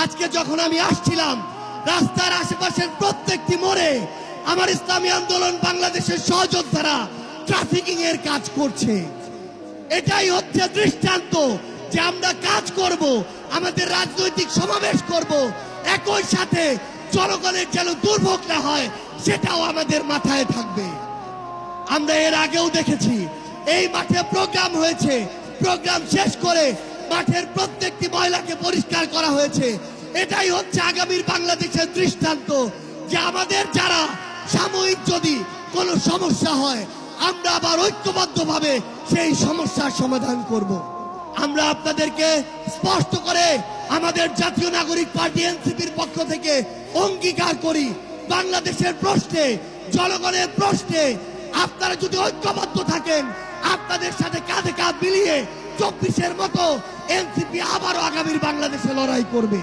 আজকে যখন আমি আসছিলাম রাস্তার আশেপাশের প্রত্যেকটি মোড়ে আমার ইসলামী আন্দোলন বাংলাদেশের সহযোদ্ধারা ট্রাফিকিং এর কাজ করছে। এটাই হচ্ছে দৃষ্টান্ত যে আমরা কাজ করব, আমাদের রাজনৈতিক সমাবেশ করব, একই সাথে জনগণের যেন দুর্ভোগ না হয় সেটাও আমাদের মাথায় থাকবে। আমরা এর আগেও দেখেছি এই মাঠে প্রোগ্রাম হয়েছে, প্রোগ্রাম শেষ করে মাঠের প্রত্যেকটি ময়লাকে পরিষ্কার করা হয়েছে। এটাই হচ্ছে আগামীর বাংলাদেশের দৃষ্টান্ত যে আমাদের যারা সাময়িক যদি কোনো সমস্যা হয় আমরা আবার ঐক্যবদ্ধভাবে সেই সমস্যার সমাধান করব। আমরা আপনাদেরকে স্পষ্ট করে আমাদের জাতীয় নাগরিক পার্টি এনসিপির পক্ষ থেকে অঙ্গীকার করি, বাংলাদেশের প্রশ্নে, জনগণের প্রশ্নে আপনারা যদি ঐক্যবদ্ধ থাকেন, আপনাদের সাথে কাঁধে কাঁধ মিলিয়ে 24-এর মতো এনসিপি আবারও আগামীর বাংলাদেশে লড়াই করবে।